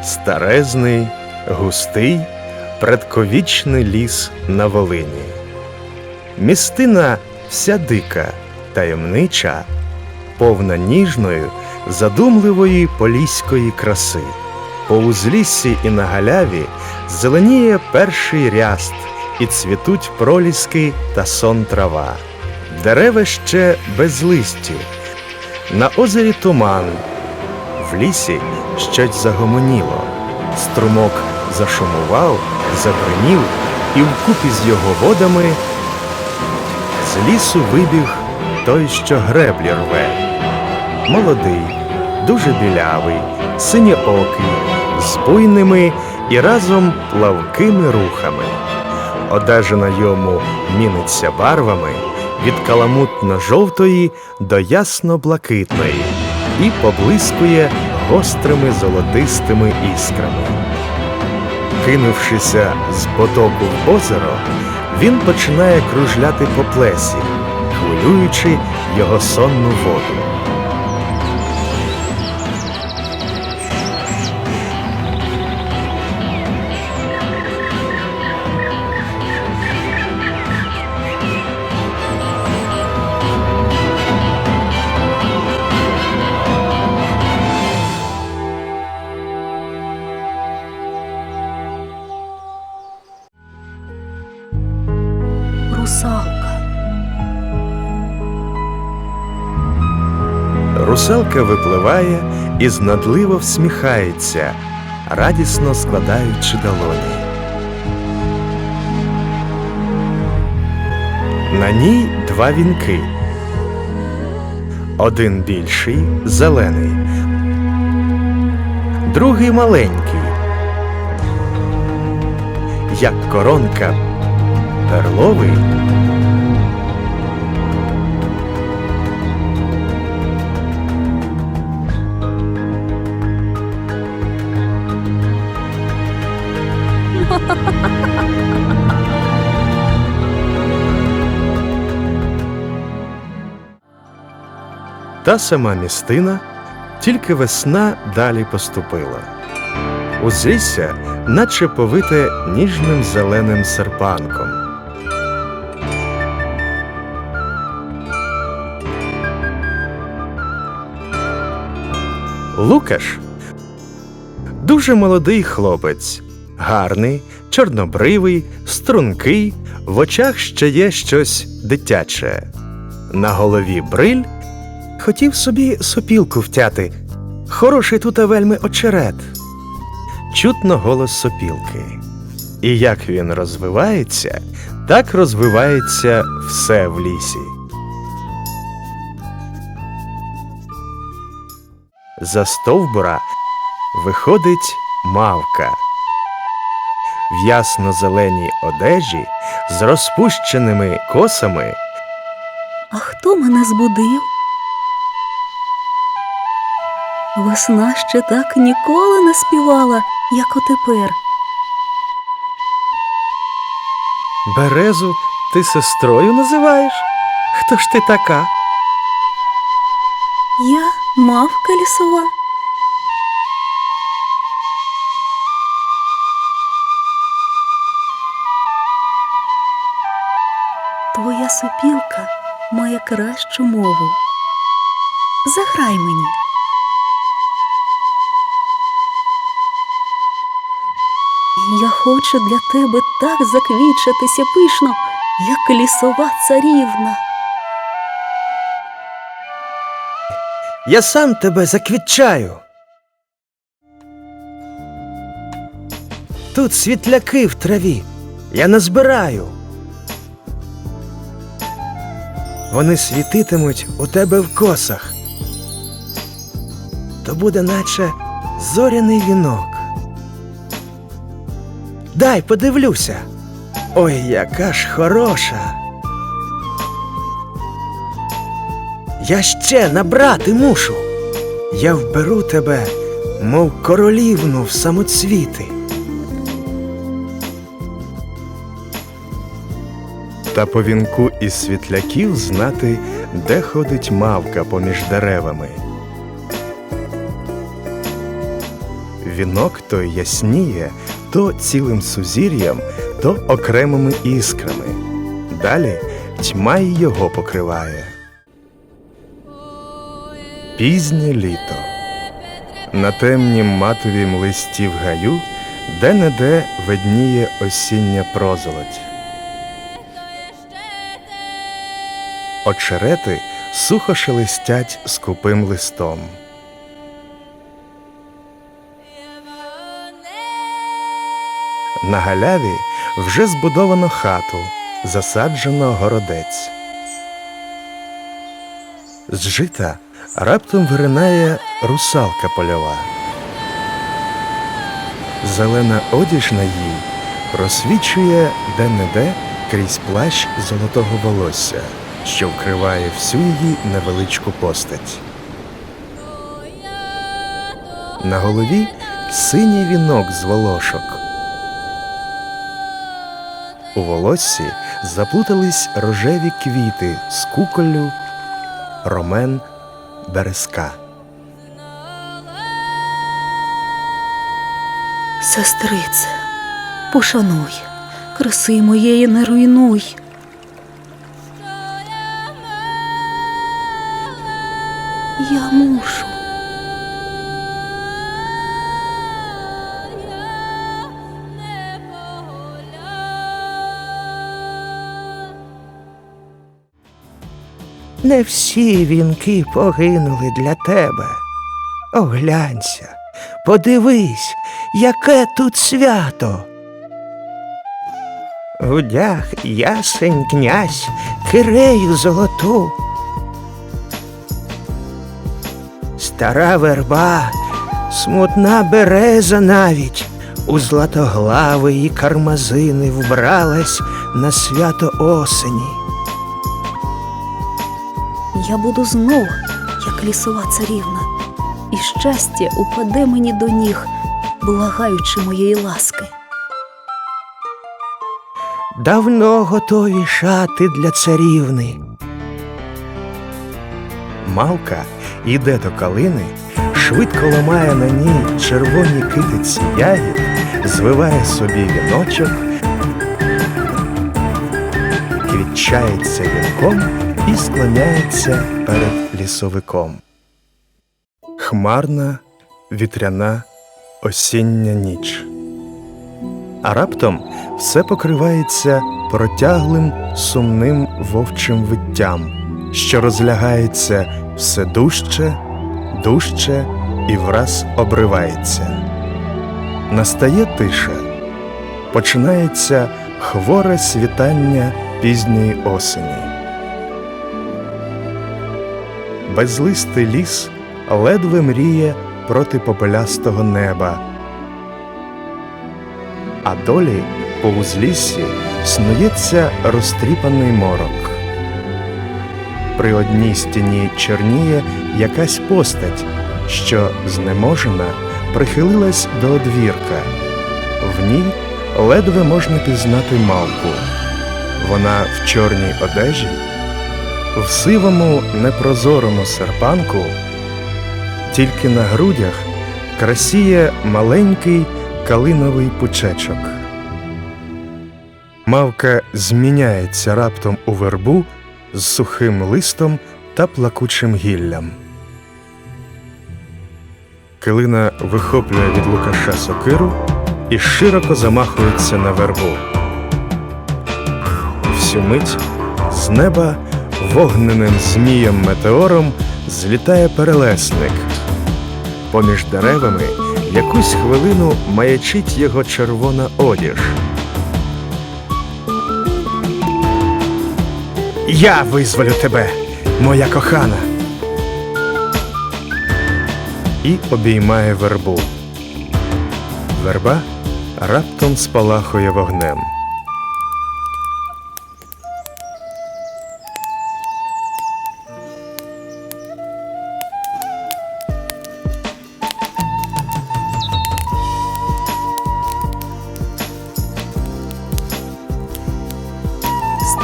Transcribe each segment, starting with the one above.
старезний, густий, предковічний ліс на Волині. Містина вся дика, таємнича, повна ніжної, задумливої поліської краси. По узліссі і на галяві зеленіє перший ряст, і цвітуть проліски та сон трава. Дерева ще без листів, на озері туман, в лісі щось загомоніло. Струмок зашумував, забринів, і вкупі з його водами з лісу вибіг той, що греблі рве. Молодий, дуже білявий, синьоокий, з буйними і разом плавкими рухами. Одежина йому міниться барвами від каламутно-жовтої до ясно-блакитної і поблискує гострими золотистими іскрами. Кинувшися з потоку в озеро, він починає кружляти по плесі, хвилюючи його сонну воду. Русалка. Русалка випливає і знадливо всміхається, радісно складаючи долоні. На ній два вінки. Один більший, зелений, другий маленький, як коронка, перловий. Та сама містина, тільки весна далі поступила. Узлісся наче повите ніжним зеленим серпанком. Лукаш – дуже молодий хлопець, гарний, чорнобривий, стрункий, в очах ще є щось дитяче. На голові бриль. Хотів собі сопілку втяти. Хороший тут вельми очерет. Чутно голос сопілки. І як він розвивається, так розвивається все в лісі. За стовбура виходить мавка. В ясно-зеленій одежі з розпущеними косами. А хто мене збудив? Весна ще так ніколи не співала, як отепер. Березу ти сестрою називаєш? Хто ж ти така? Я мавка лісова. Твоя сопілка має кращу мову. Заграй мені. Я хочу для тебе так заквітчатися пишно, як лісова царівна. Я сам тебе заквітчаю. Тут світляки в траві, я назбираю. Вони світитимуть у тебе в косах. То буде наче зоряний вінок. Дай подивлюся. Ой, яка ж хороша. Я ще набрати мушу. Я вберу тебе, мов королівну в самоцвіти. Та по вінку із світляків знати, де ходить мавка поміж деревами. Вінок той ясніє то цілим сузір'ям, то окремими іскрами. Далі тьма й його покриває. Пізнє літо. На темнім матовім листі в гаю де-не-де видніє осіння прозолодь. Очерети сухо шелестять скупим листом. На галяві вже збудовано хату, засаджено городець. З жита раптом виринає русалка польова. Зелена одіж на їй просвічує де-не-де крізь плащ золотого волосся, що вкриває всю її невеличку постать. На голові синій вінок з волошок. У волоссі заплутались рожеві квіти з куколю, ромен, березка. Сестрице, пошануй, краси моєї не руйнуй. Я мушу. Не всі вінки погинули для тебе. Оглянься, подивись, яке тут свято. Гудях ясень князь кирею золоту. Стара верба, смутна береза навіть у златоглавої кармазини вбралась на свято осені. Я буду знов, як лісова царівна, і щастя упаде мені до ніг, благаючи моєї ласки. Давно готові шати для царівни. Мавка іде до калини, швидко ламає на ній червоні китиці ягід, звиває собі віночок, квітчається вінком і склоняється перед лісовиком. Хмарна, вітряна, осіння ніч. А раптом все покривається протяглим, сумним вовчим виттям, що розлягається все дужче, дужче і враз обривається. Настає тиша. Починається хворе світання пізньої осені. Безлистий ліс ледве мріє проти попелястого неба, а долі по узліссі снується розтріпаний морок. При одній стіні чорніє якась постать, що, знеможена, прихилилась до одвірка. В ній ледве можна пізнати мавку. Вона в чорній одежі, в сивому непрозорому серпанку, тільки на грудях красіє маленький калиновий пучечок. Мавка зміняється раптом у вербу з сухим листом та плакучим гіллям. Килина вихоплює від Лукаша сокиру і широко замахується на вербу. Всю мить з неба вогненним змієм-метеором злітає перелесник. Поміж деревами якусь хвилину маячить його червона одіж. Я визволю тебе, моя кохана. І обіймає вербу. Верба раптом спалахує вогнем.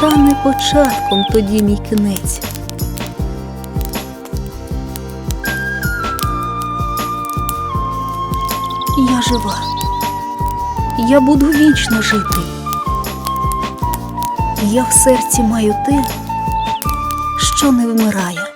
Стане початком тоді мій кінець. Я жива. Я буду вічно жити. Я в серці маю те, що не вмирає.